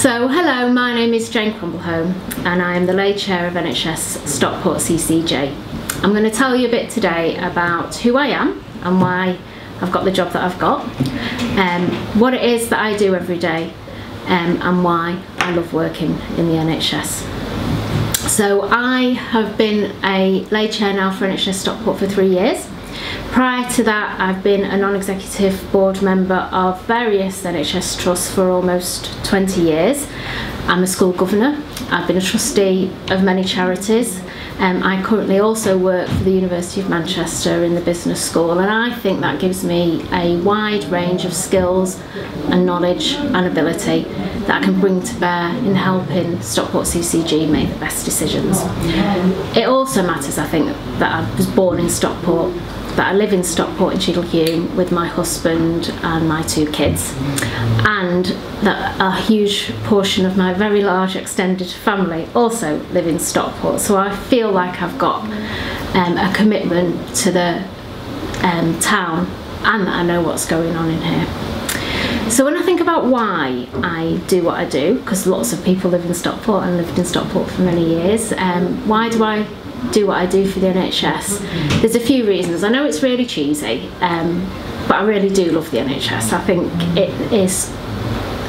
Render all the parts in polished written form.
So hello, my name is Jane Crombleholme and I am the lay chair of NHS Stockport CCG. I'm going to tell you a bit today about who I am and why I've got the job that I've got, what it is that I do every day, and why I love working in the NHS. So I have been a lay chair now for NHS Stockport for 3 years. Prior to that, I've been a non-executive board member of various NHS trusts for almost 20 years. I'm a school governor. I've been a trustee of many charities. I currently also work for the University of Manchester in the business school, and I think that gives me a wide range of skills and knowledge and ability that I can bring to bear in helping Stockport CCG make the best decisions. It also matters, I think, that I was born in Stockport, that I live in Stockport in Cheadle with my husband and my 2 kids, and that a huge portion of my very large extended family also live in Stockport. So I feel like I've got a commitment to the town, and that I know what's going on in here. So when I think about why I do what I do, because lots of people live in Stockport and lived in Stockport for many years, why do I do what I do for the NHS? There's a few reasons. I know it's really cheesy, but I really do love the NHS. I think it is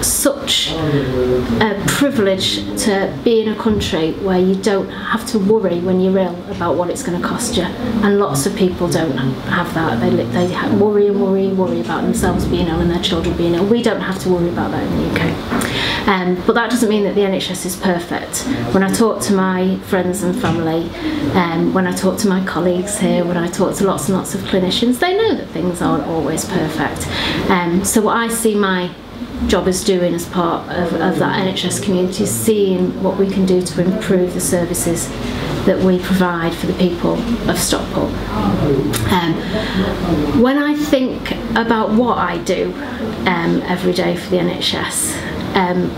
such a privilege to be in a country where you don't have to worry when you're ill about what it's going to cost you, and lots of people don't have that. They worry and worry about themselves being ill and their children being ill. We don't have to worry about that in the UK. But that doesn't mean that the NHS is perfect. When I talk to my friends and family, when I talk to my colleagues here, when I talk to lots and lots of clinicians, they know that things aren't always perfect. So what I see my job as doing as part of that NHS community is seeing what we can do to improve the services that we provide for the people of Stockport. When I think about what I do every day for the NHS,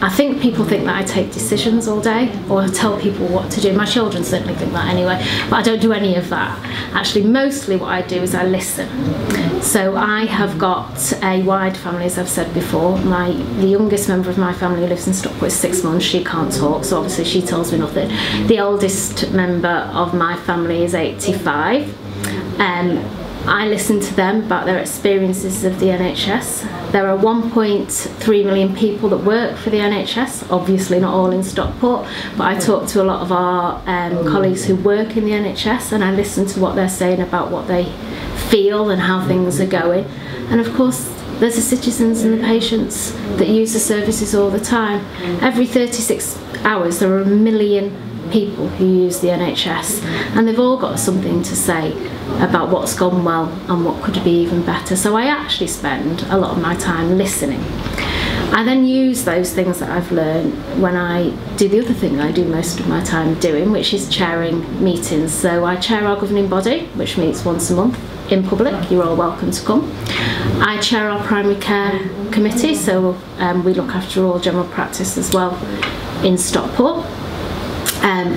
I think people think that I take decisions all day or tell people what to do. My children certainly think that anyway, but I don't do any of that. Actually, mostly what I do is I listen. So I have got a wide family, as I've said before. The youngest member of my family who lives in Stockport is 6 months. She can't talk, so obviously she tells me nothing. The oldest member of my family is 85. I listen to them about their experiences of the NHS. There are 1.3 million people that work for the NHS, obviously not all in Stockport, but I talk to a lot of our colleagues who work in the NHS, and I listen to what they're saying about what they feel and how things are going. And of course, there's the citizens and the patients that use the services all the time. Every 36 hours there are 1 million people who use the NHS, and they've all got something to say about what's gone well and what could be even better. So I actually spend a lot of my time listening. I then use those things that I've learned when I do the other thing I do most of my time doing, which is chairing meetings. So I chair our governing body, which meets once a month in public. You're all welcome to come. I chair our primary care committee, so we look after all general practice as well in Stockport.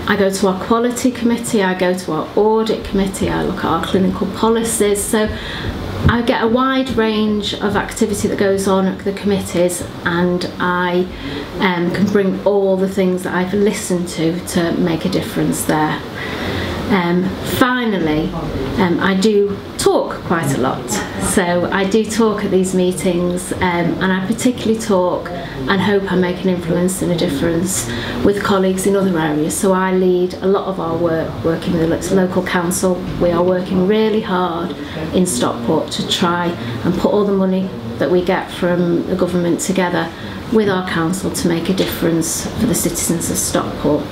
I go to our quality committee, I go to our audit committee, I look at our clinical policies. So I get a wide range of activity that goes on at the committees, and I can bring all the things that I've listened to make a difference there. Finally, I do talk quite a lot. So I do talk at these meetings, and I particularly talk and hope I make an influence and a difference with colleagues in other areas. So I lead a lot of our work working with the local council. We are working really hard in Stockport to try and put all the money that we get from the government together with our council to make a difference for the citizens of Stockport.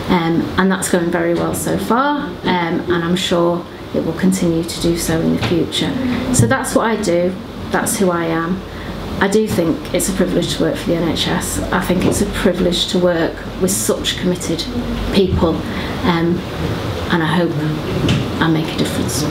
And that's going very well so far, and I'm sure it will continue to do so in the future. So that's what I do, that's who I am. I do think it's a privilege to work for the NHS. I think it's a privilege to work with such committed people, and I hope I make a difference.